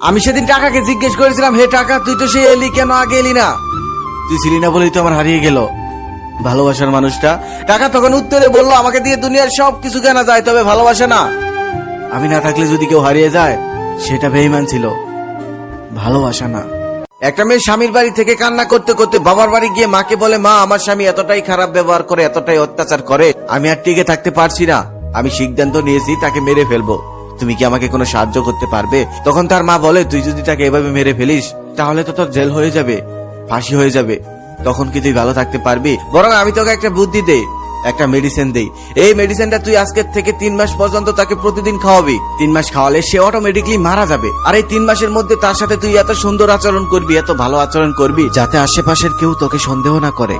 আমি সেদিন টাকাকে জিজ্ঞেস করেছিলাম, হে টাকা, তুই তো সে এলি কেন, আগে এলি না? তুই ছিলি না বলেই তো আমার হারিয়ে গেল ভালোবাসার মানুষটা। টাকা তখন উত্তরে বললো, আমাকে দিয়ে দুনিয়ার সবকিছু কেনা যায়, তবে ভালোবাসা না। আমি না থাকলে যদি কেউ হারিয়ে যায়, সেটা বেঈমান ছিল, ভালোবাসা না। একটা মেয়ে স্বামীর বাড়ি থেকে কান্না করতে করতে বাবার বাড়ি গিয়ে মাকে বলে, মা, আমার স্বামী এতটাই খারাপ ব্যবহার করে, এতটাই অত্যাচার করে, আমি আর টিকে থাকতে পারছি না, আমি সিদ্ধান্ত নিয়েছি তাকে মেরে ফেলবো, তুমি কি আমাকে কোনো সাহায্য করতে পারবে? তখন তার মা বলে, তুই যদি তাকে এভাবে মেরে ফেলিস তাহলে তো তোর জেল হয়ে যাবে, ফাঁসি হয়ে যাবে, তখন কি তুই ভালো থাকতে পারবি? বরং আমি তোকে একটা বুদ্ধি দেই, একটা মেডিসিন দেই, এই মেডিসিনটা তুই আজকের থেকে 3 মাস পর্যন্ত তাকে প্রতিদিন খাওয়াবি। 3 মাস খাওয়ালে সে অটোমেটিকলি মারা যাবে। আর এই 3 মাসের মধ্যে তার সাথে তুই এত সুন্দর আচরণ করবি, এত ভালো আচরণ করবি, যাতে আশেপাশের কেউ তোকে সন্দেহ না করে।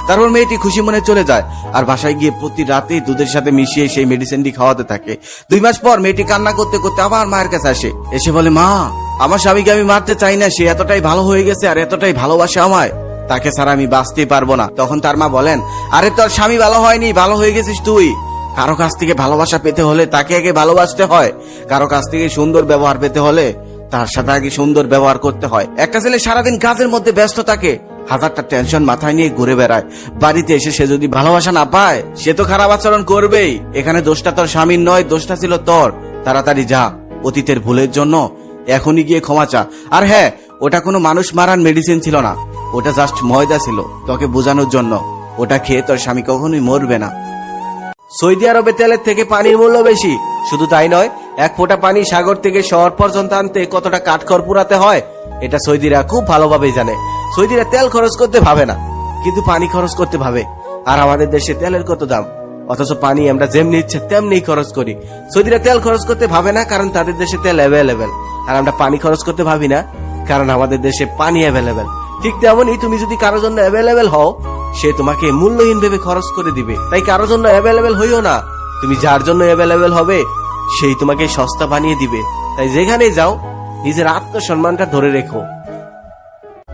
তারপর মেয়েটি খুশি মনে চলে যায় আর বাসায় গিয়ে প্রতি রাতে দুধের সাথে মিশিয়ে সেই মেডিসিনটি খাওয়াতে থাকে। 2 মাস পর মেয়েটি কান্না করতে করতে আবার মায়ের কাছে আসে, এসে বলে, মা, আমার স্বামীকে আমি মারতে চাই না, সে এতটাই ভালো হয়ে গেছে আর এতটাই ভালোবাসে আমায়, তাকে ছাড়া আমি বাঁচতেই পারবো না। তখন তার মা বলেন, আরে তোর স্বামী ভালো হয়নি, ভালো হয়ে গেছিস তুই। কারো কাছ থেকে ভালোবাসা পেতে হলে তাকে আগে ভালোবাসতে হয়, কারো কাছ থেকে সুন্দর ব্যবহার পেতে হলে তার সাথে আগে সুন্দর ব্যবহার করতে হয়। একটা ছেলে সারাদিন কাজের মধ্যে ব্যস্ত থাকে, হাজারটা টেনশন মাথায় নিয়ে ঘুরে বেড়ায়, বাড়িতে এসে সে যদি ভালোবাসা না পায়, সে তো খারাপ আচরণ করবেই। এখানে দোষটা তোর স্বামীর নয়, দোষটা ছিল তোর। তাড়াতাড়ি যা, অতীতের ভুলের জন্য এখনই গিয়ে ক্ষমা চা। আর হ্যাঁ, ওটা কোনো মানুষ মারার মেডিসিন ছিল না, ওটা জাস্ট ময়দা ছিল, তোকে বোঝানোর জন্য। ওটা খেয়ে তোর স্বামী কখনোই মরবে না। সৌদি আরবে তেলের থেকে পানির মূল্য বেশি, শুধু তাই নয়, 1 ফোঁটা পানি সাগর থেকে শহর পর্যন্ত আনতে কতটা কাঠখড় পুরাতে হয়, এটা সৌদিরা খুব ভালোভাবেই জানে। সৌদিরা তেল খরচ করতে ভাবে না, কিন্তু পানি খরচ করতে ভাবে। আর আমাদের দেশে তেলের কত দাম, অথচ পানি আমরা যেমনি ইচ্ছে তেমনি খরচ করি। সৌদিরা তেল খরচ করতে ভাবে না, কারণ তাদের দেশে তেল অ্যাভেলেবেল। আর আমরা পানি খরচ করতে ভাবি না, কারণ আমাদের দেশে পানি অ্যাভেলেবেল। ঠিক তেমনই তুমি যদি কারোর জন্য অ্যাভেলেবেল হও, সে তোমাকে মূল্যহীন ভেবে খরচ করে দিবে। তাই কারোর জন্য অ্যাভেলেবেল হইও না, তুমি যার জন্য অ্যাভেলেবেল হবে সেই তোমাকে সস্তা বানিয়ে দিবে। তাই যেখানে যাও, নিজের আত্মসম্মানটা ধরে রেখো।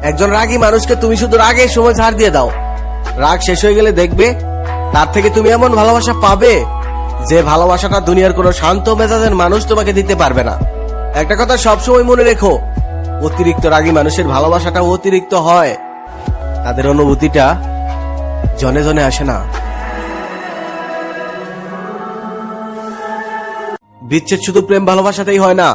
একজন রাগী মানুষকে তুমি শুধু রাগের সময় ছাড় দিয়ে দাও, রাগ শেষ হয়ে গেলে দেখবে তার থেকে তুমি এমন ভালোবাসা পাবে যে ভালোবাসাটা দুনিয়ার কোনো শান্ত মেজাজের মানুষ তোমাকে দিতে পারবে না। একটা কথা সবসময় মনে রেখো, অতিরিক্ত রাগী মানুষের ভালোবাসাটা অতিরিক্ত হয়, তাদের অনুভূতিটা জনে জনে আসে না। বিচ্ছেদ শুধু প্রেম ভালোবাসাতেই হয় না।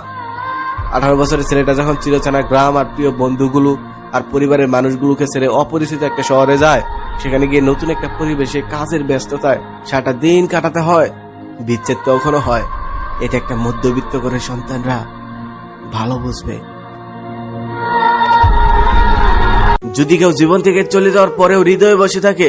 18 বছরের ছেলেটা যখন চিরচেনা গ্রাম আর প্রিয় বন্ধুগুলো আর পরিবারের মানুষগুলোকে ছেড়ে অপরিচিত একটা শহরে যায়, সেখানে গিয়ে নতুন একটা পরিবেশে কাজের ব্যস্ততায় সারাটা দিন কাটাতে হয়, বিচ্ছেদ তখনও হয়। এটা একটা মধ্যবিত্ত করে সন্তানরা ভালো বুঝবে। যদি কেউ জীবন থেকে চলে যাওয়ার পরেও হৃদয়ে বসে থাকে,